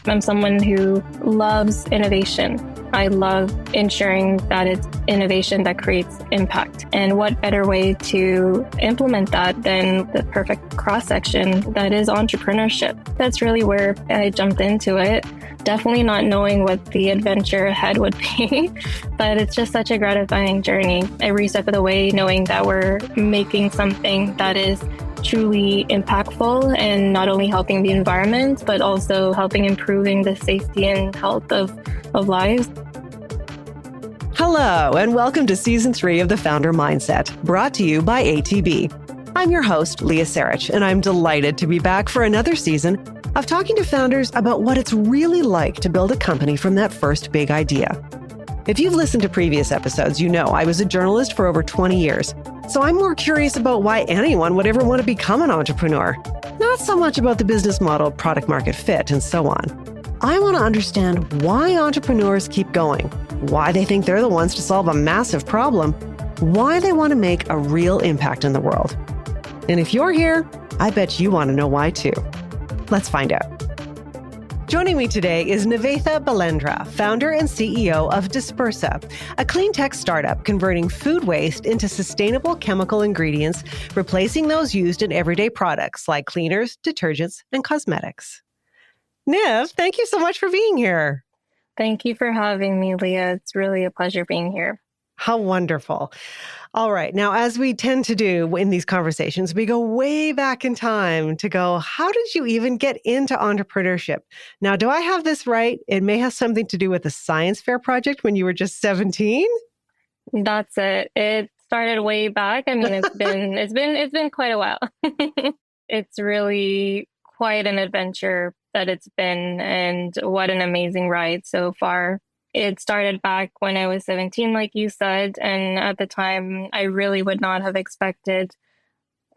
I'm someone who loves innovation. I love ensuring that it's innovation that creates impact. And what better way to implement that than the perfect cross-section that is entrepreneurship? That's really where I jumped into it. Definitely not knowing what the adventure ahead would be, but it's just such a gratifying journey. Every step of the way, knowing that we're making something that is truly impactful and not only helping the environment, but also helping improving the safety and health of lives. Hello, and welcome to Season 3 of The Founder Mindset, brought to you by ATB. I'm your host, Leah Sarich, and I'm delighted to be back for another season of talking to founders about what it's really like to build a company from that first big idea. If you've listened to previous episodes, you know I was a journalist for over 20 years. So I'm more curious about why anyone would ever want to become an entrepreneur. Not so much about the business model, product market fit, and so on. I want to understand why entrepreneurs keep going, why they think they're the ones to solve a massive problem, why they want to make a real impact in the world. And if you're here, I bet you want to know why too. Let's find out. Joining me today is Nivatha Balendra, founder and CEO of Dispersa, a clean tech startup converting food waste into sustainable chemical ingredients, replacing those used in everyday products like cleaners, detergents, and cosmetics. Niv, thank you so much for being here. Thank you for having me, Leah. It's really a pleasure being here. How wonderful. All right. Now, as we tend to do in these conversations, we go way back in time to go, how did you even get into entrepreneurship? Now, do I have this right? It may have something to do with a science fair project when you were just 17? That's it. It started way back. I mean, it's been quite a while. It's really quite an adventure that it's been, and what an amazing ride so far. It started back when I was 17, like you said, and at the time, I really would not have expected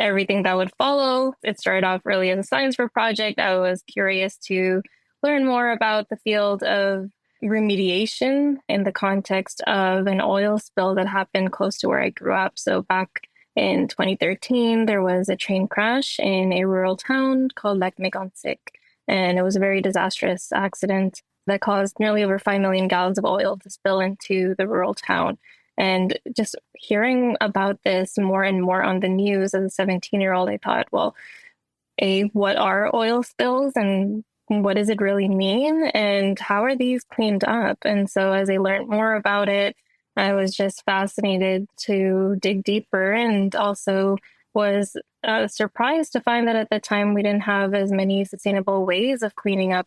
everything that would follow. It started off really as a science fair project. I was curious to learn more about the field of remediation in the context of an oil spill that happened close to where I grew up. So back in 2013, there was a train crash in a rural town called Lac-Mégantic, and it was a very disastrous accident that caused nearly over 5 million gallons of oil to spill into the rural town. And just hearing about this more and more on the news as a 17-year-old, I thought, well, what are oil spills and what does it really mean? And how are these cleaned up? And so as I learned more about it, I was just fascinated to dig deeper, and also was surprised to find that at the time we didn't have as many sustainable ways of cleaning up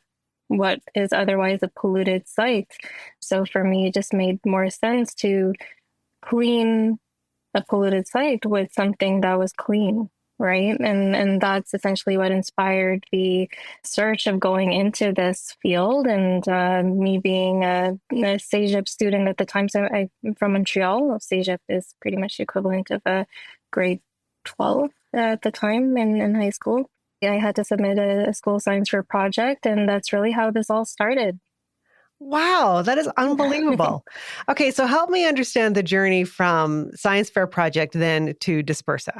what is otherwise a polluted site. So for me, it just made more sense to clean a polluted site with something that was clean, right? And that's essentially what inspired the search of going into this field. And me being a CEGEP student at the time, so I'm from Montreal. CEGEP is pretty much the equivalent of a grade 12 at the time in high school. I had to submit a school science fair project, and that's really how this all started. Wow, that is unbelievable. Okay, so help me understand the journey from science fair project then to Dispersa.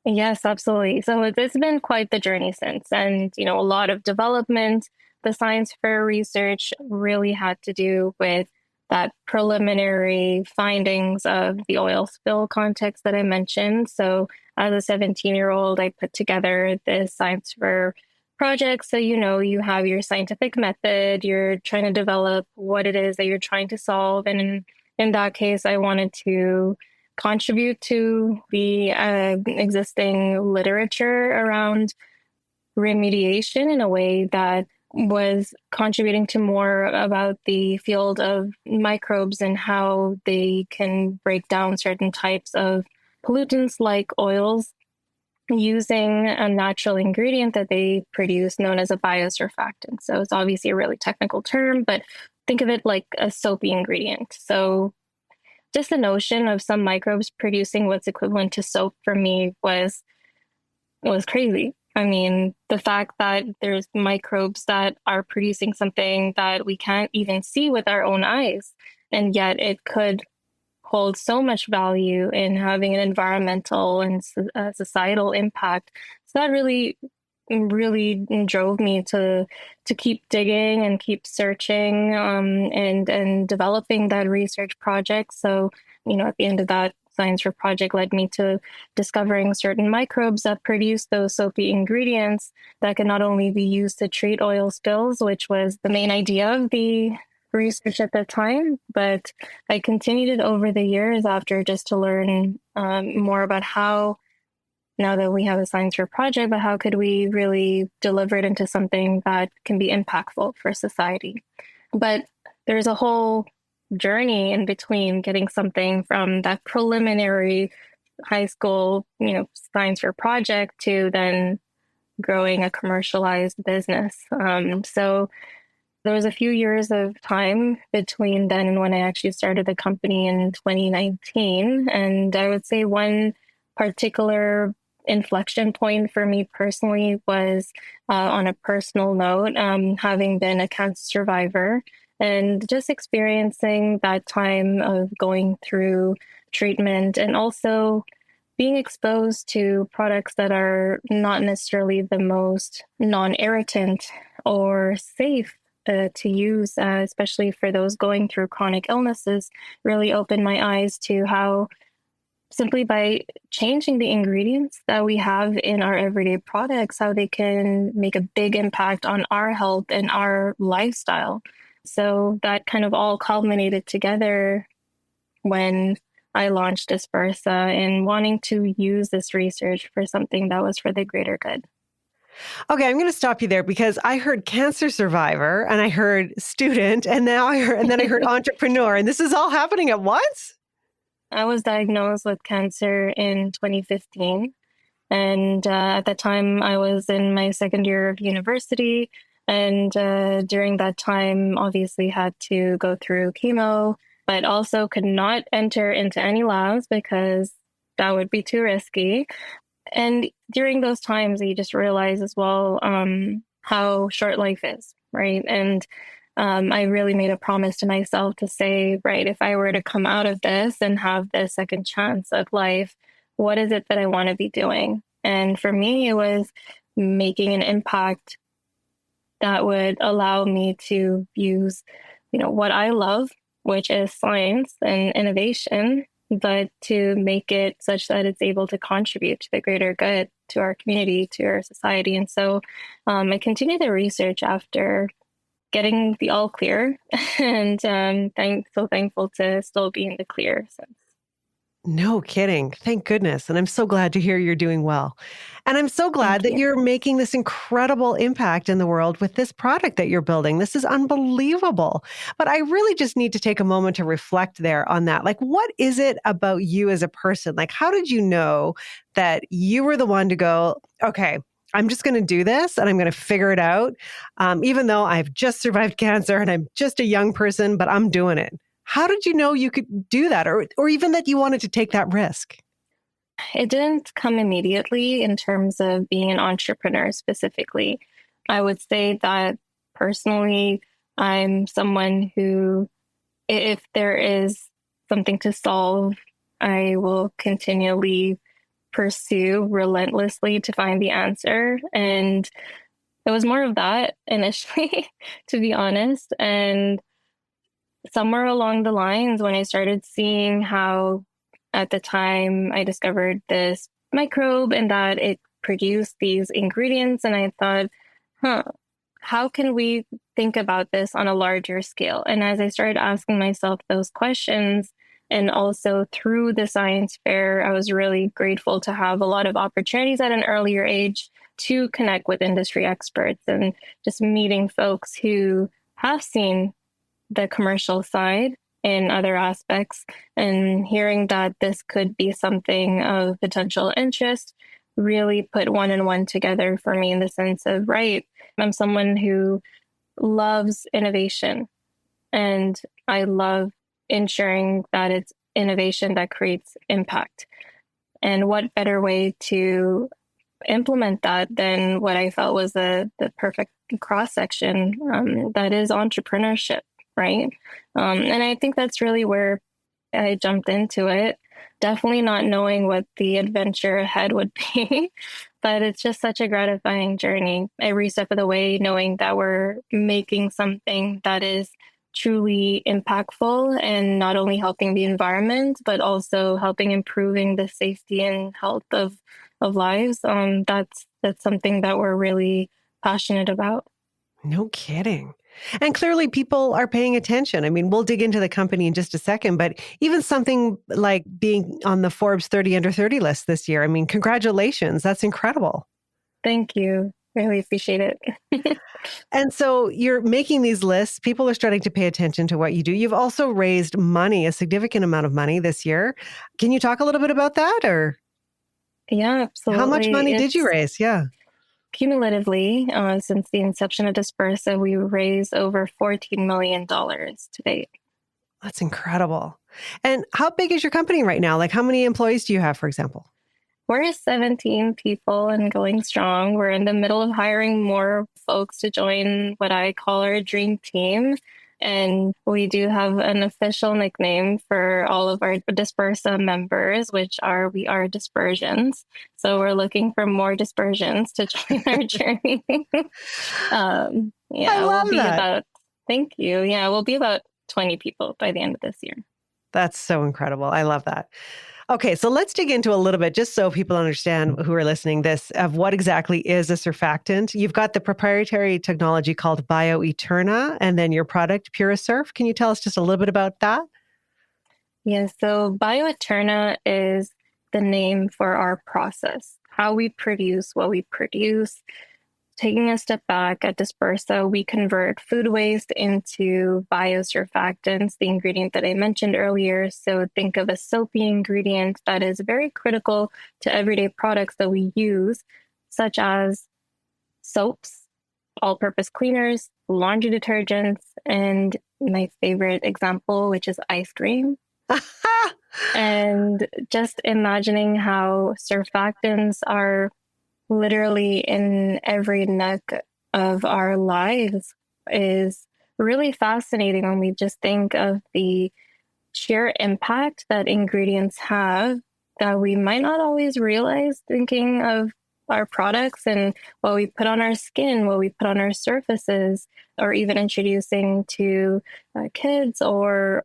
Yes, absolutely. So it's been quite the journey since, and a lot of development. The science fair research really had to do with that preliminary findings of the oil spill context that I mentioned. So as a 17-year-old, I put together this science fair project. So, you have your scientific method, you're trying to develop what it is that you're trying to solve. And in that case, I wanted to contribute to the existing literature around remediation in a way that was contributing to more about the field of microbes and how they can break down certain types of pollutants like oils using a natural ingredient that they produce known as a biosurfactant. So it's obviously a really technical term, but think of it like a soapy ingredient. So just the notion of some microbes producing what's equivalent to soap for me was crazy. I mean, the fact that there's microbes that are producing something that we can't even see with our own eyes, and yet it could hold so much value in having an environmental and societal impact. So that really really drove me to keep digging and keep searching, and developing that research project. So, at the end of that, Science for Project led me to discovering certain microbes that produce those soapy ingredients that can not only be used to treat oil spills, which was the main idea of the research at the time, but I continued it over the years after, just to learn more about how, now that we have a Science for Project, but how could we really deliver it into something that can be impactful for society? But there's a whole journey in between getting something from that preliminary high school, Science for Project to then growing a commercialized business. So there was a few years of time between then and when I actually started the company in 2019. And I would say one particular inflection point for me personally was, on a personal note, having been a cancer survivor and just experiencing that time of going through treatment, and also being exposed to products that are not necessarily the most non-irritant or safe to use, especially for those going through chronic illnesses, really opened my eyes to how, simply by changing the ingredients that we have in our everyday products, how they can make a big impact on our health and our lifestyle. So that kind of all culminated together when I launched Dispersa and wanting to use this research for something that was for the greater good. Okay, I'm going to stop you there because I heard cancer survivor and I heard student and then I heard entrepreneur, and this is all happening at once? I was diagnosed with cancer in 2015. And at that time, I was in my second year of university. And during that time, obviously had to go through chemo, but also could not enter into any labs because that would be too risky. And during those times, you just realize as well, how short life is, right? And I really made a promise to myself to say, right, if I were to come out of this and have the second chance of life, what is it that I want to be doing? And for me, it was making an impact that would allow me to use, what I love, which is science and innovation, but to make it such that it's able to contribute to the greater good, to our community, to our society. And so I continued the research after getting the all clear, and so thankful to still be in the clear since. No kidding. Thank goodness. And I'm so glad to hear you're doing well. And I'm so glad Thank that you. you're making this incredible impact in the world with this product that you're building. This is unbelievable. But I really just need to take a moment to reflect there on that. Like, what is it about you as a person? Like, how did you know that you were the one to go, okay, I'm just going to do this and I'm going to figure it out, even though I've just survived cancer and I'm just a young person, but I'm doing it? How did you know you could do that, or even that you wanted to take that risk? It didn't come immediately in terms of being an entrepreneur specifically. I would say that personally, I'm someone who, if there is something to solve, I will continually pursue relentlessly to find the answer. And it was more of that initially, to be honest. And somewhere along the lines, when I started seeing how, at the time, I discovered this microbe and that it produced these ingredients, and I thought, huh, how can we think about this on a larger scale? And as I started asking myself those questions, and also through the science fair, I was really grateful to have a lot of opportunities at an earlier age to connect with industry experts and just meeting folks who have seen the commercial side in other aspects, and hearing that this could be something of potential interest really put one and one together for me, in the sense of, right, I'm someone who loves innovation, and I love ensuring that it's innovation that creates impact. And what better way to implement that than what I felt was the perfect cross section, that is entrepreneurship, right? And I think that's really where I jumped into it. definitely not knowing what the adventure ahead would be. But it's just such a gratifying journey every step of the way, knowing that we're making something that is truly impactful and not only helping the environment, but also helping improving the safety and health of lives. That's something that we're really passionate about. No kidding. And clearly people are paying attention. I mean, we'll dig into the company in just a second, but even something like being on the Forbes 30 under 30 list this year. I mean, congratulations. That's incredible. Thank you. Really appreciate it. And so you're making these lists. People are starting to pay attention to what you do. You've also raised money, a significant amount of money this year. Can you talk a little bit about that, or Yeah, how much absolutely. money did you It's raise? Yeah. cumulatively, since the inception of Dispersa, we raised over $14 million to date. That's incredible. And how big is your company right now? Like, how many employees do you have, for example? We're 17 people and going strong. We're in the middle of hiring more folks to join what I call our dream team. And we do have an official nickname for all of our Dispersa members, which are we are dispersions. So we're looking for more dispersions to join our journey. I Yeah, we'll love be that. about, thank you. Yeah, we'll be about 20 people by the end of this year. That's so incredible. I love that. Okay, so let's dig into a little bit, just so people understand who are listening, this of what exactly is a surfactant. You've got the proprietary technology called bioeterna, and then your product, PuraSurf. Can you tell us just a little bit about that? Yeah, so bioeterna is the name for our process, how we produce what we produce. Taking a step back at Dispersa, we convert food waste into biosurfactants, the ingredient that I mentioned earlier. So think of a soapy ingredient that is very critical to everyday products that we use, such as soaps, all-purpose cleaners, laundry detergents, and my favorite example, which is ice cream. And just imagining how surfactants are literally in every nook of our lives is really fascinating when we just think of the sheer impact that ingredients have that we might not always realize thinking of our products and what we put on our skin, what we put on our surfaces, or even introducing to kids or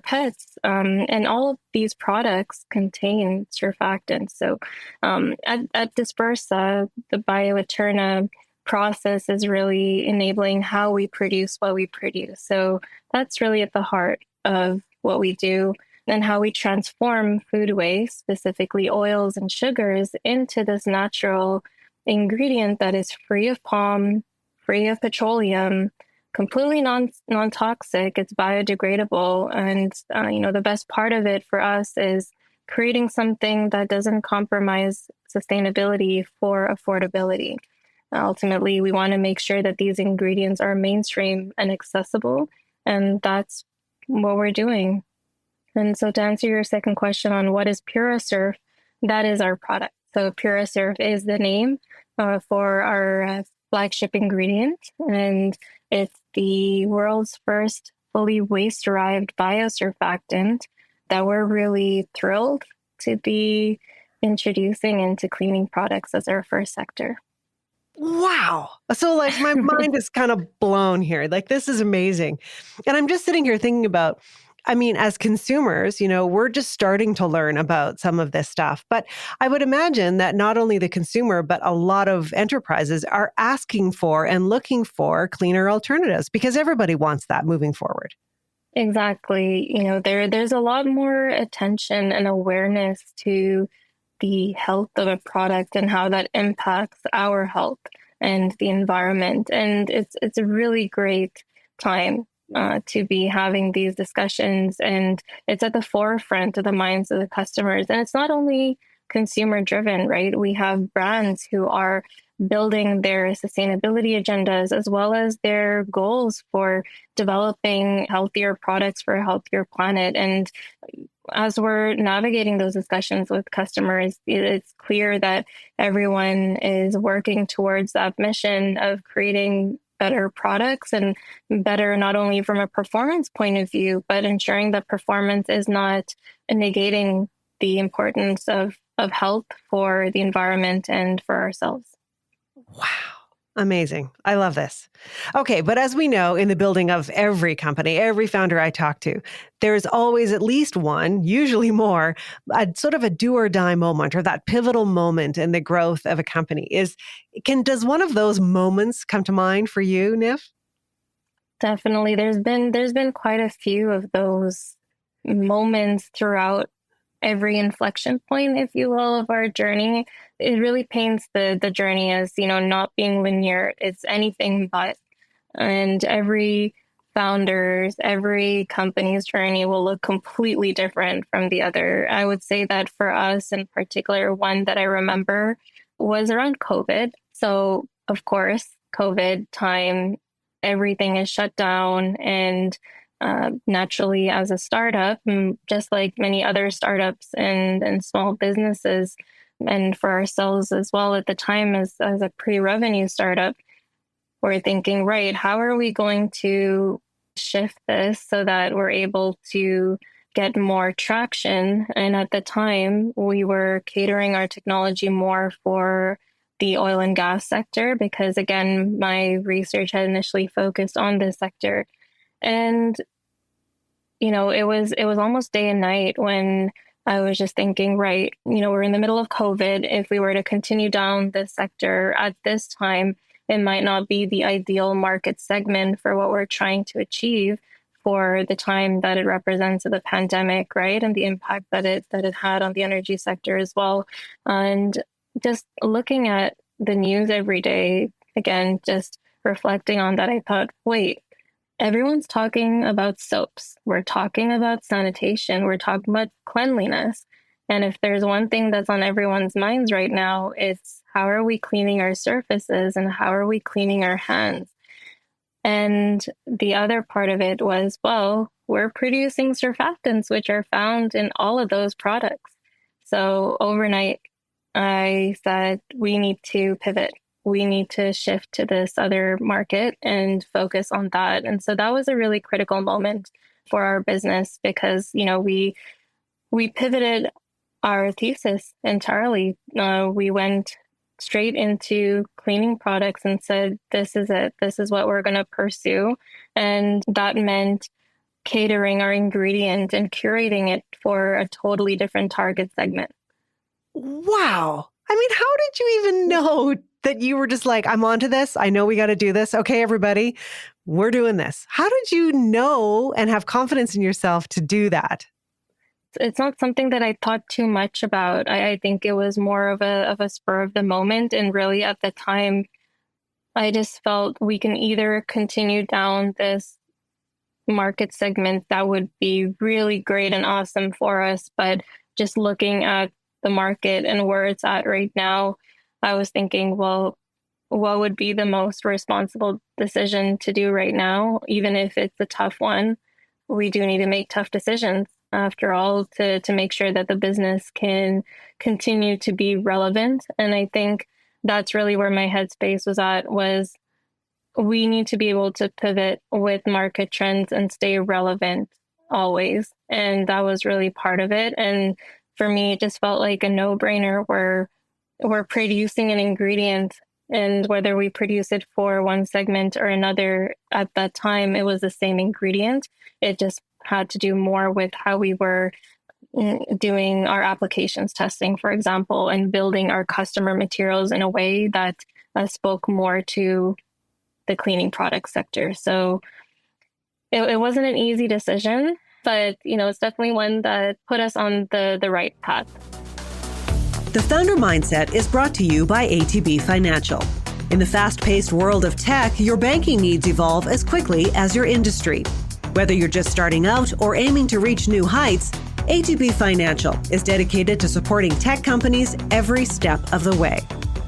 pets. And all of these products contain surfactants. So at Dispersa, the bioeterna process is really enabling how we produce what we produce. So that's really at the heart of what we do and how we transform food waste, specifically oils and sugars, into this natural ingredient that is free of palm, free of petroleum, completely non-toxic. It's biodegradable, and the best part of it for us is creating something that doesn't compromise sustainability for affordability. Ultimately, we want to make sure that these ingredients are mainstream and accessible, and that's what we're doing. And so to answer your second question on what is PuraSurf, that is our product. So PuraSurf is the name for our flagship ingredient, and it's the world's first fully waste-derived biosurfactant that we're really thrilled to be introducing into cleaning products as our first sector. Wow. So, like, my mind is kind of blown here. Like, this is amazing. And I'm just sitting here thinking about, I mean, as consumers, we're just starting to learn about some of this stuff. But I would imagine that not only the consumer, but a lot of enterprises are asking for and looking for cleaner alternatives because everybody wants that moving forward. Exactly. There's a lot more attention and awareness to the health of a product and how that impacts our health and the environment. And it's a really great time to be having these discussions, and it's at the forefront of the minds of the customers. And it's not only consumer driven, right? We have brands who are building their sustainability agendas as well as their goals for developing healthier products for a healthier planet. And as we're navigating those discussions with customers, it's clear that everyone is working towards that mission of creating better products and better not only from a performance point of view, but ensuring that performance is not negating the importance of health for the environment and for ourselves. Wow. Amazing. I love this. Okay, but as we know, in the building of every company, every founder I talk to, there's always at least one, usually more, a sort of a do or die moment or that pivotal moment in the growth of a company. Does one of those moments come to mind for you, Nif? Definitely. There's been quite a few of those moments throughout every inflection point, if you will, of our journey. It really paints the journey as, not being linear. It's anything but. And every company's journey will look completely different from the other. I would say that for us in particular, one that I remember was around COVID. So, of course, COVID time, everything is shut down. And naturally, as a startup, just like many other startups and small businesses, and for ourselves as well at the time as a pre-revenue startup, we're thinking, right, how are we going to shift this so that we're able to get more traction? And at the time, we were catering our technology more for the oil and gas sector because, again, my research had initially focused on this sector. And it was almost day and night when I was just thinking, right, we're in the middle of COVID. If we were to continue down this sector at this time, it might not be the ideal market segment for what we're trying to achieve for the time that it represents of the pandemic, right? And the impact that it had on the energy sector as well. And just looking at the news every day, again, just reflecting on that, I thought, wait, everyone's talking about soaps. We're talking about sanitation. We're talking about cleanliness. And if there's one thing that's on everyone's minds right now, it's how are we cleaning our surfaces and how are we cleaning our hands? And the other part of it was, well, we're producing surfactants, which are found in all of those products. So overnight, I said, we need to pivot. We need to shift to this other market and focus on that. And so that was a really critical moment for our business because, we pivoted our thesis entirely. We went straight into cleaning products and said, this is it. This is what we're going to pursue. And that meant catering our ingredient and curating it for a totally different target segment. Wow. I mean, how did you even know that you were just like, I'm onto this. I know we got to do this. Okay, everybody, we're doing this. How did you know and have confidence in yourself to do that? It's not something that I thought too much about. I think it was more of a spur of the moment. And really at the time, I just felt we can either continue down this market segment that would be really great and awesome for us. But just looking at the market and where it's at right now, I was thinking, well, what would be the most responsible decision to do right now, even if it's a tough one? We do need to make tough decisions after all to make sure that the business can continue to be relevant. And I think that's really where my headspace was we need to be able to pivot with market trends and stay relevant always. And that was really part of it. And for me, it just felt like a no-brainer where we're producing an ingredient, and whether we produce it for one segment or another, at that time, it was the same ingredient. It just had to do more with how we were doing our applications testing, for example, and building our customer materials in a way that spoke more to the cleaning product sector. So it wasn't an easy decision, but it's definitely one that put us on the right path. The Founder Mindset is brought to you by ATB Financial. In the fast-paced world of tech, your banking needs evolve as quickly as your industry. Whether you're just starting out or aiming to reach new heights, ATB Financial is dedicated to supporting tech companies every step of the way.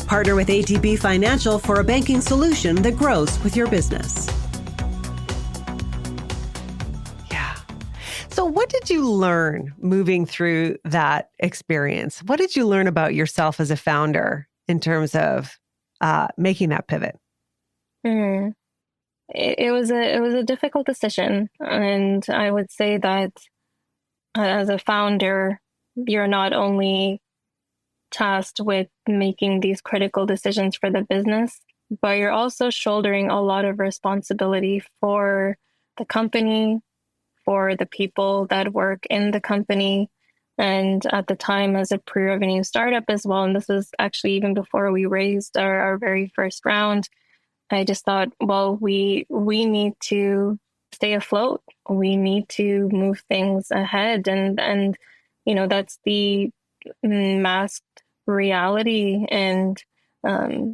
Partner with ATB Financial for a banking solution that grows with your business. Yeah. So what did you learn moving through that experience? What did you learn about yourself as a founder in terms of making that pivot? it was a difficult decision, and I would say that as a founder, you're not only tasked with making these critical decisions for the business, but you're also shouldering a lot of responsibility for the company, for the people that work in the company. And at the time, as a pre-revenue startup as well, and this was actually even before we raised our very first round, I just thought, well, we need to stay afloat. We need to move things ahead, and that's the masked reality and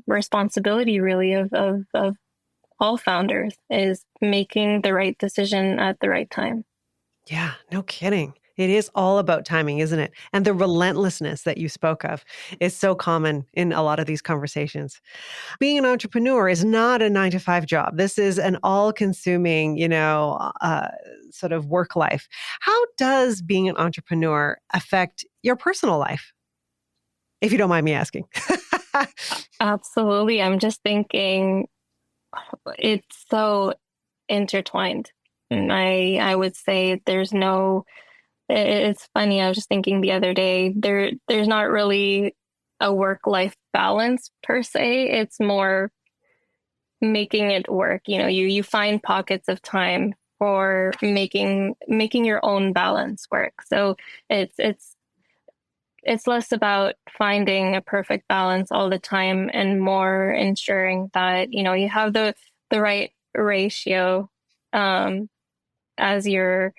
responsibility really of all founders is making the right decision at the right time. Yeah, no kidding. It is all about timing, isn't it? And the relentlessness that you spoke of is so common in a lot of these conversations. Being an entrepreneur is not a 9 to 5 job. This is an all consuming, sort of work life. How does being an entrepreneur affect your personal life? If you don't mind me asking. Absolutely. I'm just thinking it's so intertwined. And I would say it's funny. I was just thinking the other day, there's not really a work-life balance per se. It's more making it work. You find pockets of time for making your own balance work. So it's less about finding a perfect balance all the time and more ensuring that, you have the right ratio um, as you're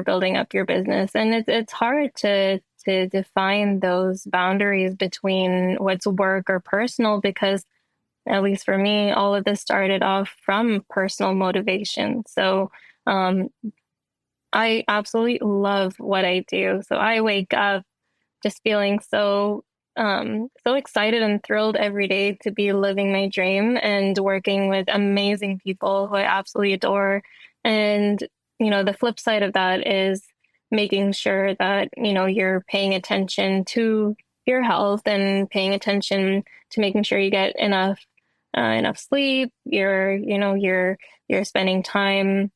building up your business. And it's hard to define those boundaries between what's work or personal because at least for me, all of this started off from personal motivation. So um, I absolutely love what I do. So I wake up just feeling so excited and thrilled every day to be living my dream and working with amazing people who I absolutely adore. And the flip side of that is making sure that you're paying attention to your health and paying attention to making sure you get enough sleep. You're spending time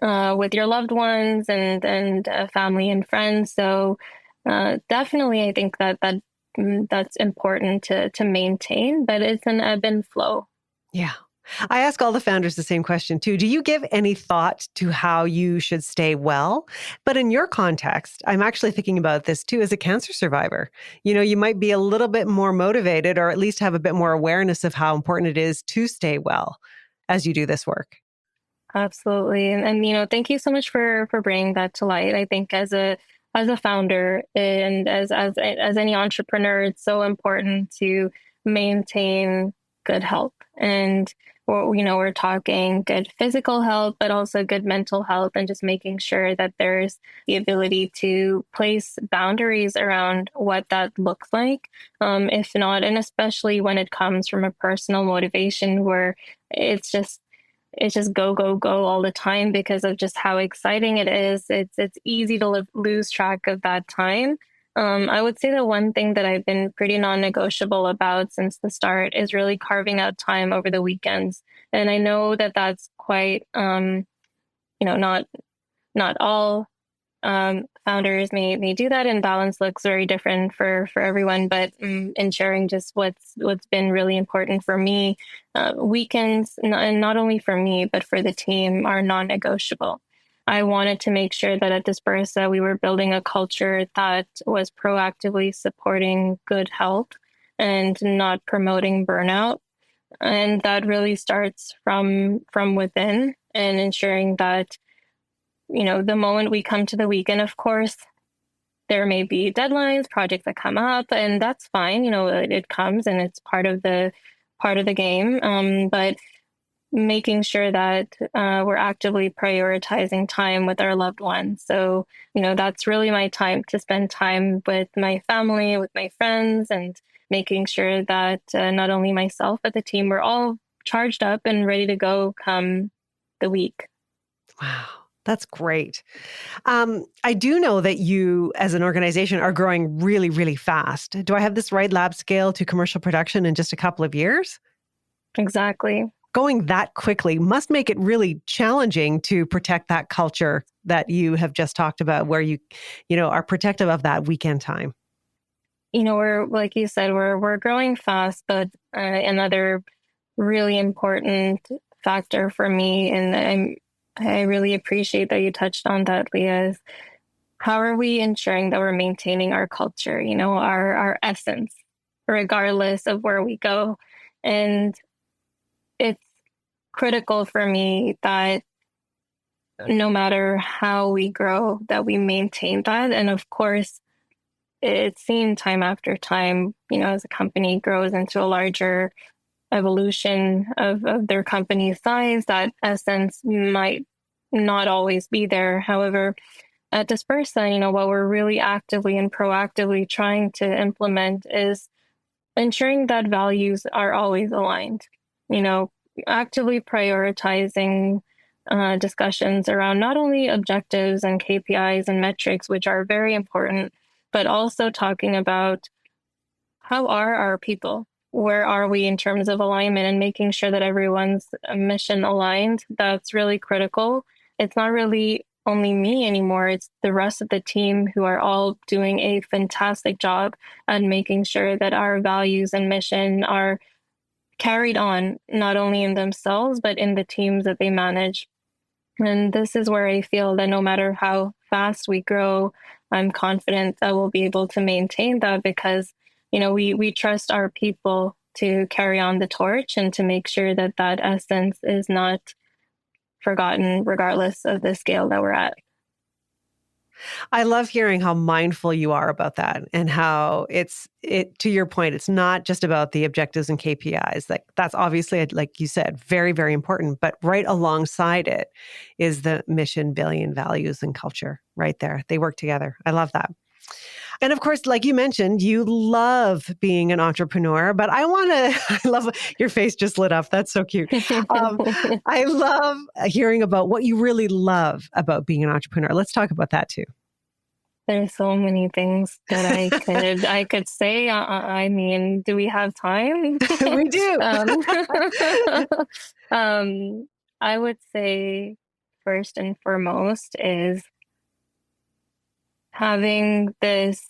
with your loved ones and family and friends. So definitely, I think that's important to maintain, but it's an ebb and flow. Yeah. I ask all the founders the same question too. Do you give any thought to how you should stay well? But in your context, I'm actually thinking about this too as a cancer survivor. You might be a little bit more motivated or at least have a bit more awareness of how important it is to stay well as you do this work. Absolutely, and thank you so much for bringing that to light. I think as a founder and as any entrepreneur, it's so important to maintain good health. And we're talking good physical health, but also good mental health, and just making sure that there's the ability to place boundaries around what that looks like. If not, and especially when it comes from a personal motivation where it's just it's just go, go, go all the time because of just how exciting it is. It's easy to lose track of that time. I would say the one thing that I've been pretty non-negotiable about since the start is really carving out time over the weekends. And I know that that's quite, not all founders may do that, and balance looks very different for everyone. But ensuring just what's been really important for me, weekends, and not only for me but for the team, are non-negotiable. I wanted to make sure that at Dispersa we were building a culture that was proactively supporting good health and not promoting burnout. And that really starts from within, and ensuring that the moment we come to the weekend, of course, there may be deadlines, projects that come up, and that's fine. It comes and it's part of the game. But making sure that we're actively prioritizing time with our loved ones. So, that's really my time to spend time with my family, with my friends, and making sure that not only myself, but the team, we're all charged up and ready to go come the week. Wow. That's great. I do know that you, as an organization, are growing really, really fast. Do I have this right? Lab scale to commercial production in just a couple of years? Exactly. going that quickly must make it really challenging to protect that culture that you have just talked about, where you know, are protective of that weekend time. We're, like you said, we're growing fast, but another really important factor for me, and I really appreciate that you touched on that, Leah, is how are we ensuring that we're maintaining our culture, our essence, regardless of where we go. And it's critical for me that no matter how we grow, that we maintain that. And of course, it's seen time after time, as a company grows into a larger evolution of their company size, that essence might not always be there. However, at Dispersa, what we're really actively and proactively trying to implement is ensuring that values are always aligned, you know, actively prioritizing discussions around not only objectives and KPIs and metrics, which are very important, but also talking about how are our people? Where are we in terms of alignment, and making sure that everyone's mission aligned? That's really critical. It's not really only me anymore. It's the rest of the team who are all doing a fantastic job at making sure that our values and mission are carried on, not only in themselves, but in the teams that they manage. And this is where I feel that no matter how fast we grow, I'm confident that we'll be able to maintain that, because, we trust our people to carry on the torch and to make sure that that essence is not forgotten, regardless of the scale that we're at. I love hearing how mindful you are about that, and how to your point, it's not just about the objectives and KPIs. Like, that's obviously, like you said, very, very important, but right alongside it is the mission, billion, values, and culture right there. They work together. I love that. And of course, like you mentioned, you love being an entrepreneur, but I love your face just lit up. That's so cute. Um, I love hearing about what you really love about being an entrepreneur. Let's talk about that too. There's so many things that I could say. I mean, do we have time? We do. Um, I would say first and foremost is having this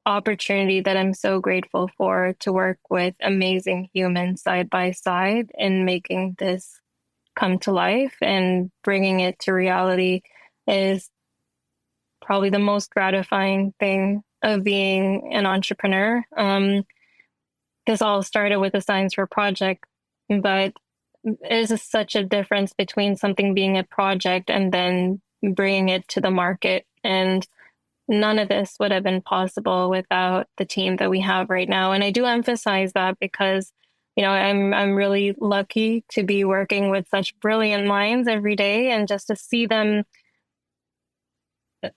opportunity that I'm so grateful for, to work with amazing humans side by side in making this come to life and bringing it to reality, is probably the most gratifying thing of being an entrepreneur. This all started with a Science for project, but it is such a difference between something being a project and then bringing it to the market. And none of this would have been possible without the team that we have right now. And I do emphasize that because, I'm really lucky to be working with such brilliant minds every day, and just to see them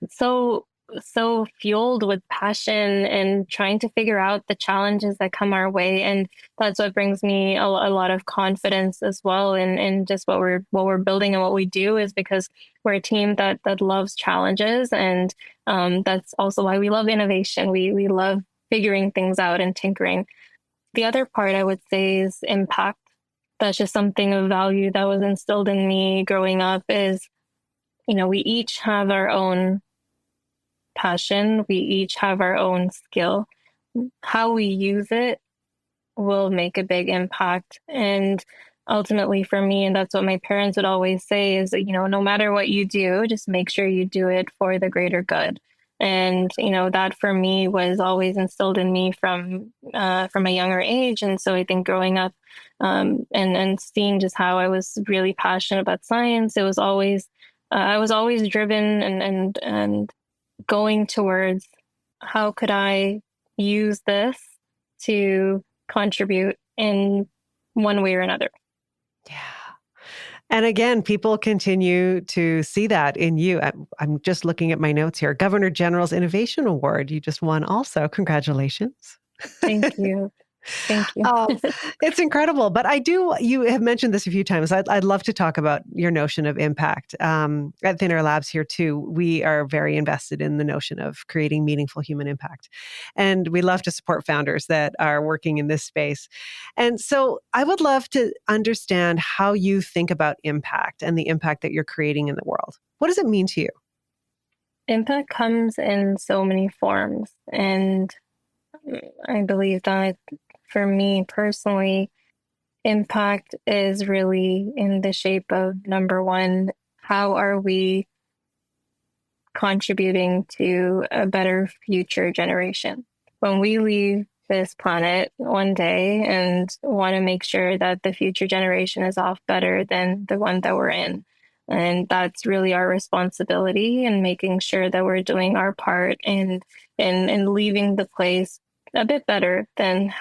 so fueled with passion and trying to figure out the challenges that come our way. And that's what brings me a lot of confidence as well in just what we're building and what we do, is because we're a team that loves challenges. And that's also why we love innovation. We love figuring things out and tinkering. The other part I would say is impact. That's just something of value that was instilled in me growing up, is, we each have our own passion. We each have our own skill. How we use it will make a big impact. And ultimately for me, and that's what my parents would always say, is, no matter what you do, just make sure you do it for the greater good. And, that for me was always instilled in me from a younger age. And so I think growing up and seeing just how I was really passionate about science, it was always, I was always driven and going towards how could I use this to contribute in one way or another. Yeah. And again, people continue to see that in you. I'm just looking at my notes here. Governor General's Innovation Award, you just won also. Congratulations. Thank you. Thank you. Um, it's incredible. But you have mentioned this a few times. I'd love to talk about your notion of impact. At Thin Air Labs here too, we are very invested in the notion of creating meaningful human impact. And we love to support founders that are working in this space. And so I would love to understand how you think about impact and the impact that you're creating in the world. What does it mean to you? Impact comes in so many forms. And I believe that for me personally, impact is really in the shape of number one, how are we contributing to a better future generation? When we leave this planet one day and want to make sure that the future generation is off better than the one that we're in. And that's really our responsibility in making sure that we're doing our part in leaving the place a bit better than,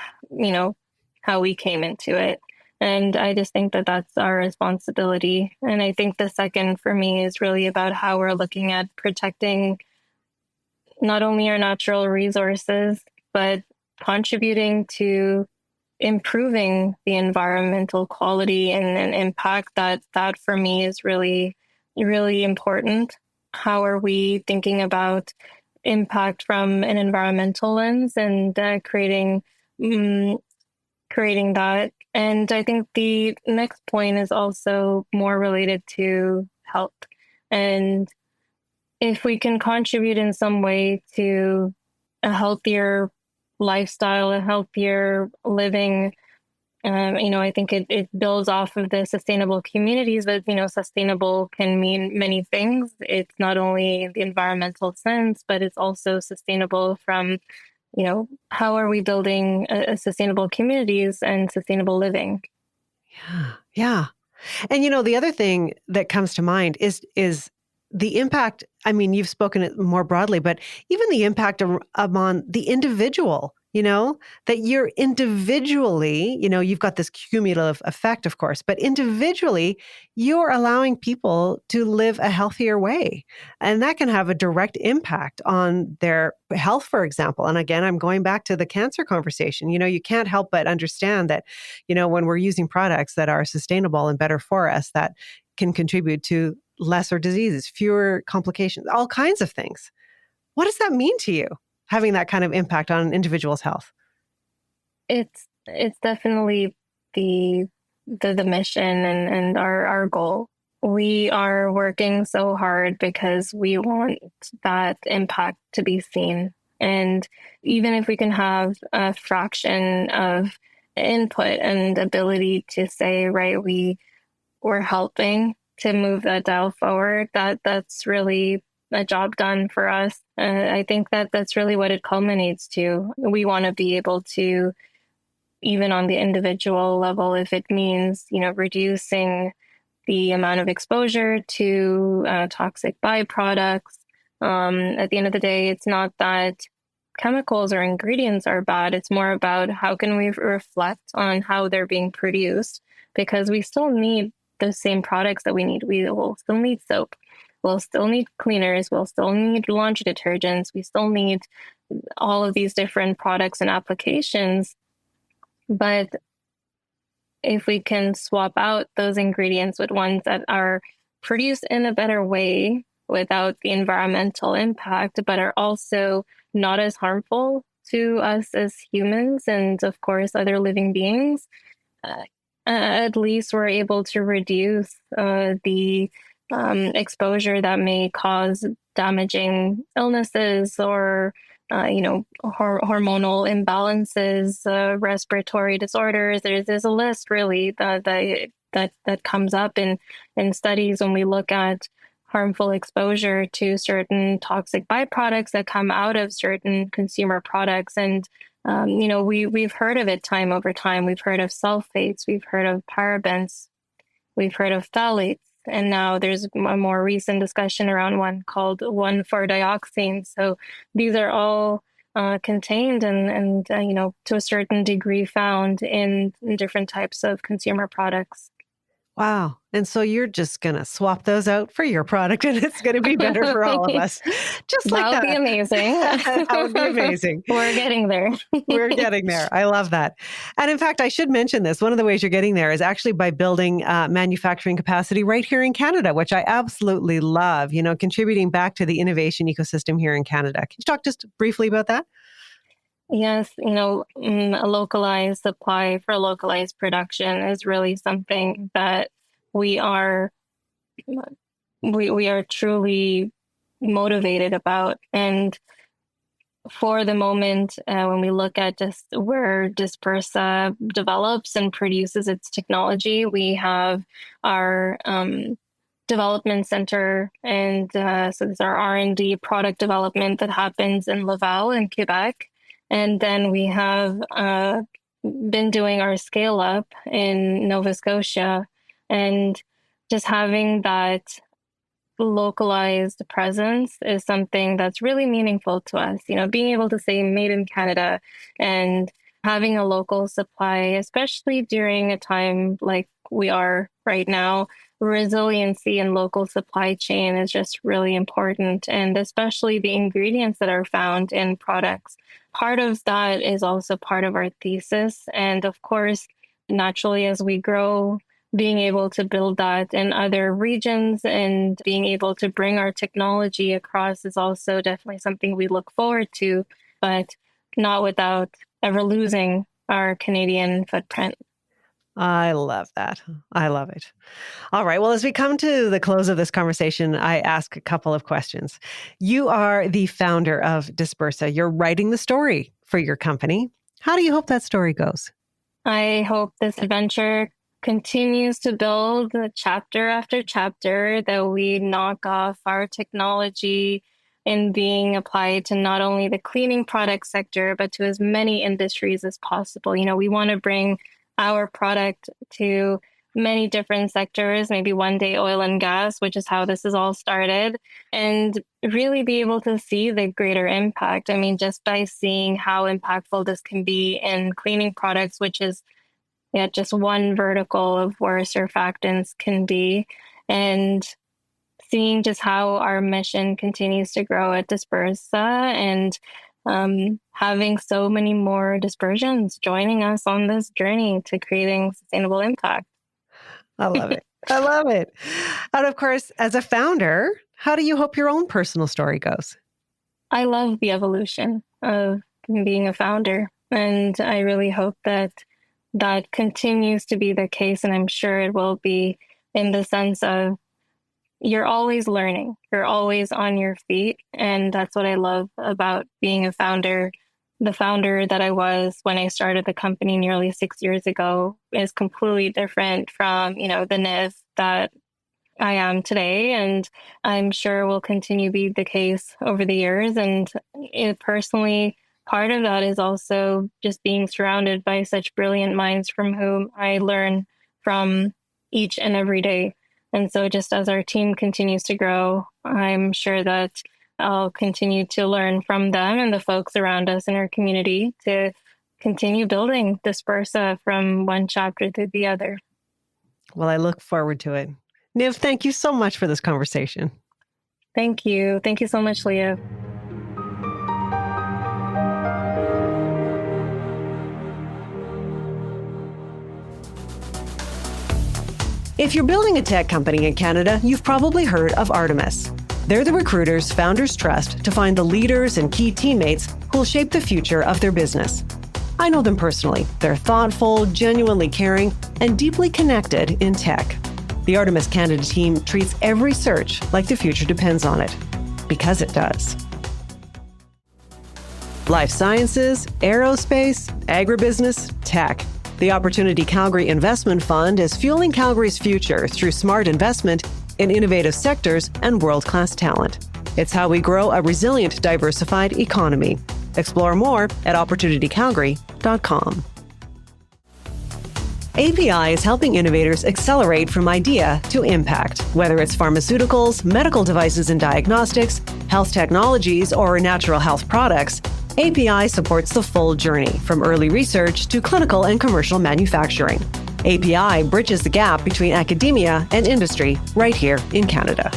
how we came into it. And I just think that that's our responsibility. And I think the second for me is really about how we're looking at protecting not only our natural resources, but contributing to improving the environmental quality and impact that for me is really, really important. How are we thinking about impact from an environmental lens and mm, creating that? And I think the next point is also more related to health. And if we can contribute in some way to a healthier lifestyle, a healthier living, I think it builds off of the sustainable communities, but, sustainable can mean many things. It's not only the environmental sense, but it's also sustainable from, how are we building a sustainable communities and sustainable living? Yeah. Yeah. And the other thing that comes to mind is the impact. I mean, you've spoken it more broadly, but even the impact on the individual, that you're individually, you've got this cumulative effect, of course, but individually, you're allowing people to live a healthier way. And that can have a direct impact on their health, for example. And again, I'm going back to the cancer conversation. You can't help but understand that, when we're using products that are sustainable and better for us, that can contribute to lesser diseases, fewer complications, all kinds of things. What does that mean to you, having that kind of impact on an individual's health? It's definitely the mission and our goal. We are working so hard because we want that impact to be seen. And even if we can have a fraction of input and ability to say, right, we're helping to move that dial forward, that's really a job done for us. I think that that's really what it culminates to. We want to be able to, even on the individual level, if it means, reducing the amount of exposure to toxic byproducts. At the end of the day, it's not that chemicals or ingredients are bad. It's more about how can we reflect on how they're being produced, because we still need the same products that we need. We will still need soap. We'll still need cleaners. We'll still need laundry detergents. We still need all of these different products and applications. But if we can swap out those ingredients with ones that are produced in a better way without the environmental impact, but are also not as harmful to us as humans and, of course, other living beings, at least we're able to reduce the exposure that may cause damaging illnesses or hormonal imbalances, respiratory disorders. There's a list really that comes up in studies when we look at harmful exposure to certain toxic byproducts that come out of certain consumer products. And we've heard of it time over time. We've heard of sulfates, we've heard of parabens, we've heard of phthalates. And now there's a more recent discussion around one called 1,4-dioxane. So these are all contained and to a certain degree found in different types of consumer products. Wow. And so you're just going to swap those out for your product and it's going to be better for all of us. Just like That would be that. amazing. That would be amazing. We're getting there. We're getting there. I love that. And in fact, I should mention this. One of the ways you're getting there is actually by building manufacturing capacity right here in Canada, which I absolutely love, contributing back to the innovation ecosystem here in Canada. Can you talk just briefly about that? Yes, a localized supply for localized production is really something that we are we are truly motivated about. And for the moment, when we look at just where Dispersa develops and produces its technology, we have our development center, and so there's our R&D product development that happens in Laval in Quebec. And then we have been doing our scale up in Nova Scotia, and just having that localized presence is something that's really meaningful to us. Being able to say made in Canada and having a local supply, especially during a time like we are right now, resiliency and local supply chain is just really important. And especially the ingredients that are found in products. Part of that is also part of our thesis. And of course, naturally, as we grow, being able to build that in other regions and being able to bring our technology across is also definitely something we look forward to, but not without ever losing our Canadian footprint. I love that. I love it. All right. Well, as we come to the close of this conversation, I ask a couple of questions. You are the founder of Dispersa. You're writing the story for your company. How do you hope that story goes? I hope this adventure continues to build chapter after chapter, that we knock off our technology in being applied to not only the cleaning product sector, but to as many industries as possible. We want to bring our product to many different sectors, maybe one day oil and gas, which is how this has all started, and really be able to see the greater impact. I mean, just by seeing how impactful this can be in cleaning products, which is just one vertical of where surfactants can be, and seeing just how our mission continues to grow at Dispersa, and having so many more dispersions joining us on this journey to creating sustainable impact. I love it. I love it. And of course, as a founder, how do you hope your own personal story goes? I love the evolution of being a founder, and I really hope that continues to be the case. And I'm sure it will be, in the sense of you're always learning, you're always on your feet. And that's what I love about being a founder. The founder that I was when I started the company nearly 6 years ago is completely different from, the Niv that I am today. And I'm sure will continue to be the case over the years. And personally, part of that is also just being surrounded by such brilliant minds from whom I learn from each and every day. And so just as our team continues to grow, I'm sure that I'll continue to learn from them and the folks around us in our community to continue building Dispersa from one chapter to the other. Well, I look forward to it. Niv, thank you so much for this conversation. Thank you. Thank you so much, Leah. If you're building a tech company in Canada, you've probably heard of Artemis. They're the recruiters founders trust to find the leaders and key teammates who'll shape the future of their business. I know them personally. They're thoughtful, genuinely caring, and deeply connected in tech. The Artemis Canada team treats every search like the future depends on it, because it does. Life sciences, aerospace, agribusiness, tech. The Opportunity Calgary Investment Fund is fueling Calgary's future through smart investment in innovative sectors and world-class talent. It's how we grow a resilient, diversified economy. Explore more at opportunitycalgary.com. API is helping innovators accelerate from idea to impact. Whether it's pharmaceuticals, medical devices and diagnostics, health technologies, or natural health products, API supports the full journey, from early research to clinical and commercial manufacturing. API bridges the gap between academia and industry right here in Canada.